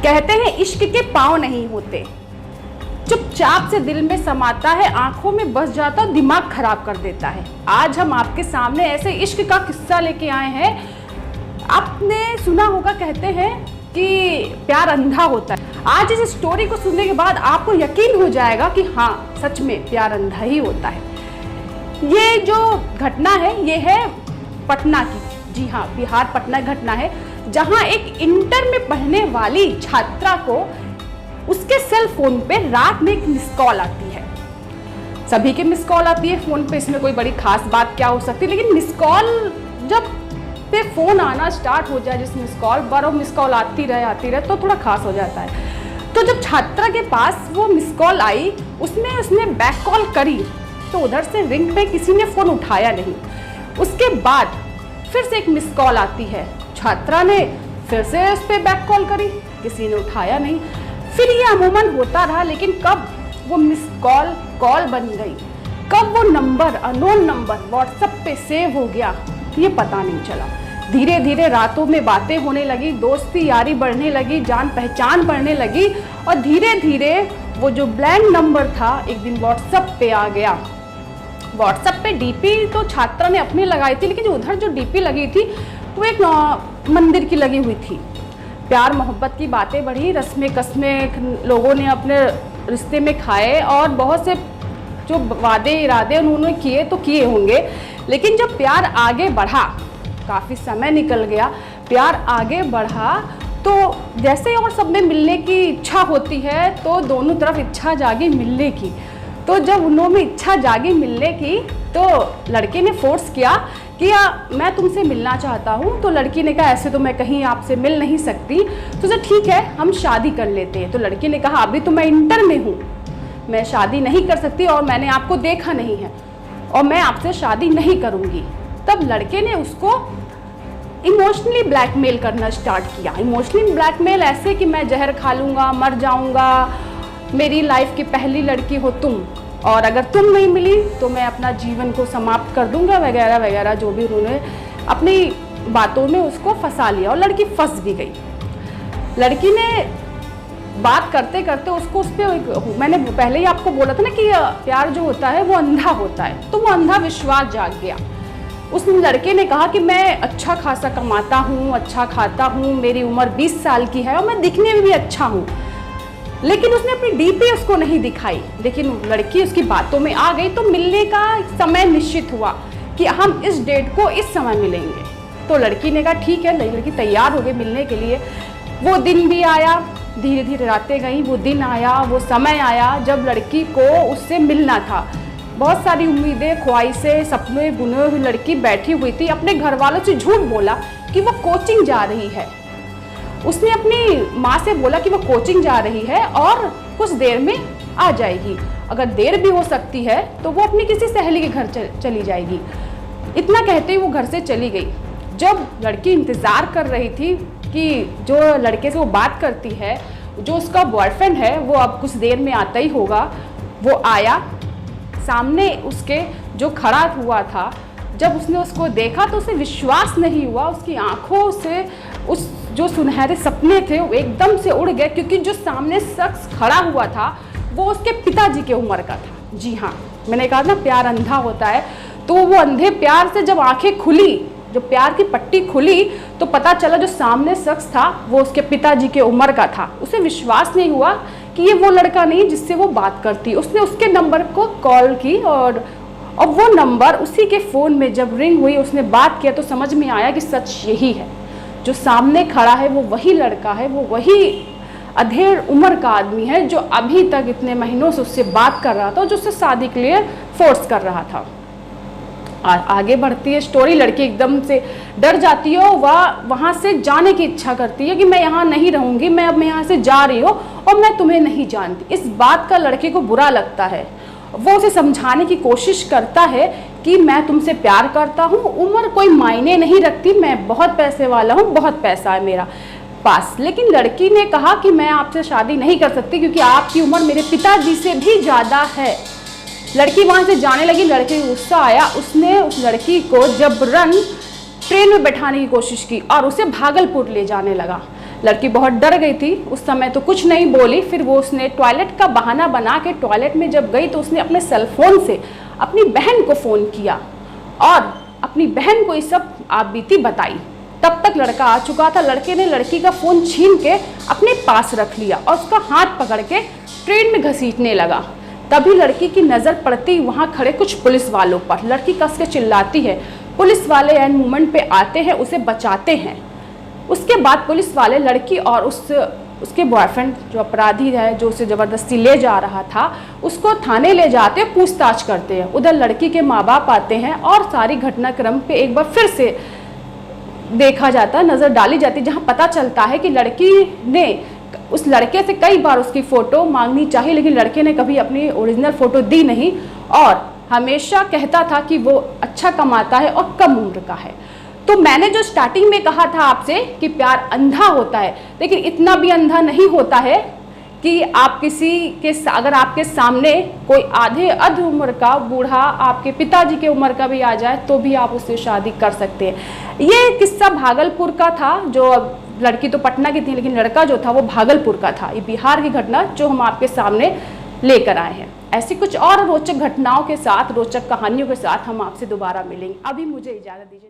कहते हैं इश्क के पाँव नहीं होते, चुपचाप से दिल में समाता है, आंखों में बस जाता और दिमाग खराब कर देता है। आज हम आपके सामने ऐसे इश्क का किस्सा लेके आए हैं। आपने सुना होगा, कहते हैं कि प्यार अंधा होता है। आज इस स्टोरी को सुनने के बाद आपको यकीन हो जाएगा कि हाँ, सच में प्यार अंधा ही होता है। ये जो घटना है ये है पटना की। जी हाँ, बिहार पटना घटना है, जहाँ एक इंटर में पढ़ने वाली छात्रा को उसके सेल फोन पे रात में एक मिस कॉल आती है। सभी के मिस कॉल आती है फोन पे, इसमें कोई बड़ी खास बात क्या हो सकती है, लेकिन मिस कॉल जब पे फोन आना स्टार्ट हो जाए, जिस मिस कॉल बार मिस कॉल आती रहे तो थोड़ा खास हो जाता है। तो जब छात्रा के पास वो मिस कॉल आई, उसने बैक कॉल करी तो उधर से रिंग पे किसी ने फ़ोन उठाया नहीं। उसके बाद फिर से एक मिस कॉल आती है, छात्रा ने फिर से उस पर बैक कॉल करी, किसी ने उठाया नहीं। फिर ये अमूमन होता रहा, लेकिन कब वो मिस कॉल बन गई, कब वो नंबर अननोन नंबर व्हाट्सएप पे सेव हो गया, ये पता नहीं चला। धीरे धीरे रातों में बातें होने लगी, दोस्ती यारी बढ़ने लगी, जान पहचान बढ़ने लगी, और धीरे धीरे वो जो ब्लैंक नंबर था एक दिन व्हाट्सएप पे आ गया। व्हाट्सएप पे डीपी तो छात्रा ने अपनी लगाई थी, लेकिन उधर जो डीपी लगी थी वो एक मंदिर की लगी हुई थी। प्यार मोहब्बत की बातें बढ़ी, रस्में कस्में लोगों ने अपने रिश्ते में खाए, और बहुत से जो वादे इरादे उन्होंने किए तो किए होंगे। लेकिन जब प्यार आगे बढ़ा, काफ़ी समय निकल गया, प्यार आगे बढ़ा तो जैसे और सब में मिलने की इच्छा होती है तो दोनों तरफ इच्छा जागी मिलने की। तो जब उन्होंने इच्छा जागी मिलने की तो लड़के ने फोर्स किया कि मैं तुमसे मिलना चाहता हूँ। तो लड़की ने कहा ऐसे तो मैं कहीं आपसे मिल नहीं सकती, तो ठीक है हम शादी कर लेते हैं। तो लड़की ने कहा अभी तो मैं इंटर में हूँ, मैं शादी नहीं कर सकती और मैंने आपको देखा नहीं है और मैं आपसे शादी नहीं करूँगी। तब लड़के ने उसको इमोशनली ब्लैकमेल करना स्टार्ट किया। इमोशनली ब्लैकमेल ऐसे कि मैं जहर खा लूँगा, मर जाऊँगा, मेरी लाइफ की पहली लड़की हो तुम, और अगर तुम नहीं मिली तो मैं अपना जीवन को समाप्त कर दूंगा, वगैरह वगैरह, जो भी उन्होंने अपनी बातों में उसको फंसा लिया। और लड़की फंस भी गई। लड़की ने बात करते करते उसको उस पर, मैंने पहले ही आपको बोला था ना कि प्यार जो होता है वो अंधा होता है, तो वो अंधा विश्वास जाग गया। उस लड़के ने कहा कि मैं अच्छा खासा कमाता हूँ, अच्छा खाता हूँ, मेरी उम्र 20 साल की है और मैं दिखने में भी अच्छा हूँ। लेकिन उसने अपनी डीपी उसको नहीं दिखाई। लेकिन लड़की उसकी बातों में आ गई, तो मिलने का समय निश्चित हुआ कि हम इस डेट को इस समय मिलेंगे। तो लड़की ने कहा ठीक है, लड़की तैयार हो गई मिलने के लिए। वो दिन भी आया, धीरे धीरे रातें गई, वो दिन आया, वो समय आया जब लड़की को उससे मिलना था। बहुत सारी उम्मीदें, ख्वाहिशें, सपने बुने हुई लड़की बैठी हुई थी। अपने घर वालों से झूठ बोला कि वो कोचिंग जा रही है। उसने अपनी माँ से बोला कि वो कोचिंग जा रही है और कुछ देर में आ जाएगी, अगर देर भी हो सकती है तो वो अपनी किसी सहेली के घर चली जाएगी। इतना कहते ही वो घर से चली गई। जब लड़की इंतज़ार कर रही थी कि जो लड़के से वो बात करती है, जो उसका बॉयफ्रेंड है, वो अब कुछ देर में आता ही होगा, वो आया। सामने उसके जो खड़ा हुआ था, जब उसने उसको देखा तो उसे विश्वास नहीं हुआ। उसकी आंखों से उस जो सुनहरे सपने थे वो एकदम से उड़ गए, क्योंकि जो सामने शख्स खड़ा हुआ था वो उसके पिताजी के उम्र का था। जी हाँ, मैंने कहा ना प्यार अंधा होता है, तो वो अंधे प्यार से जब आंखें खुली, जो प्यार की पट्टी खुली, तो पता चला जो सामने शख्स था वो उसके पिताजी के उम्र का था। उसे विश्वास नहीं हुआ कि ये वो लड़का नहीं जिससे वो बात करती। उसने उसके नंबर को कॉल की और वो नंबर उसी के फ़ोन में जब रिंग हुई, उसने बात किया तो समझ में आया कि सच यही है, जो सामने खड़ा है वो वही लड़का है, वो वही अधेड़ उम्र का आदमी है जो अभी तक इतने महीनों से उससे बात कर रहा था, जो उससे शादी के लिए फोर्स कर रहा था। आगे बढ़ती है स्टोरी। लड़की एकदम से डर जाती है, वह वहाँ से जाने की इच्छा करती है कि मैं यहाँ नहीं रहूँगी, मैं अब यहाँ से जा रही हूँ और मैं तुम्हें नहीं जानती। इस बात का लड़के को बुरा लगता है। वो उसे समझाने की कोशिश करता है कि मैं तुमसे प्यार करता हूँ, उम्र कोई मायने नहीं रखती, मैं बहुत पैसे वाला हूँ, बहुत पैसा है मेरा पास। लेकिन लड़की ने कहा कि मैं आपसे शादी नहीं कर सकती क्योंकि आपकी उम्र मेरे पिताजी से भी ज़्यादा है। लड़की वहाँ से जाने लगी। लड़के को गुस्सा आया, उसने उस लड़की को जबरन ट्रेन में बैठाने की कोशिश की और उसे भागलपुर ले जाने लगा। लड़की बहुत डर गई थी, उस समय तो कुछ नहीं बोली। फिर वो उसने टॉयलेट का बहाना बना के टॉयलेट में जब गई तो उसने अपने सेल फोन से अपनी बहन को फ़ोन किया और अपनी बहन को ये सब आपबीती बताई। तब तक लड़का आ चुका था। लड़के ने लड़की का फ़ोन छीन के अपने पास रख लिया और उसका हाथ पकड़ के ट्रेन में घसीटने लगा। तभी लड़की की नज़र पड़ती वहाँ खड़े कुछ पुलिस वालों पर। लड़की कस के चिल्लाती है, पुलिस वाले एंड मोमेंट पे आते हैं, उसे बचाते हैं। उसके बाद पुलिस वाले लड़की और उसके बॉयफ्रेंड जो अपराधी है, जो उसे ज़बरदस्ती ले जा रहा था, उसको थाने ले जाते पूछताछ करते हैं। उधर लड़की के माँ बाप आते हैं और सारी घटनाक्रम पे एक बार फिर से देखा जाता है, नज़र डाली जाती है, जहाँ पता चलता है कि लड़की ने उस लड़के से कई बार उसकी फ़ोटो मांगनी चाहिए, लेकिन लड़के ने कभी अपनी ओरिजिनल फ़ोटो दी नहीं और हमेशा कहता था कि वो अच्छा कमाता है और कम उम्र का है। तो मैंने जो स्टार्टिंग में कहा था आपसे कि प्यार अंधा होता है, लेकिन इतना भी अंधा नहीं होता है कि आप किसी के अगर आपके सामने कोई आधे अध उम्र का बूढ़ा आपके पिताजी के उम्र का भी आ जाए तो भी आप उससे शादी कर सकते हैं। ये किस्सा भागलपुर का था। जो लड़की तो पटना की थी, लेकिन लड़का जो था वो भागलपुर का था। ये बिहार की घटना जो हम आपके सामने लेकर आए हैं। ऐसी कुछ और रोचक घटनाओं के साथ, रोचक कहानियों के साथ हम आपसे दोबारा मिलेंगे। अभी मुझे इजाज़त दीजिए।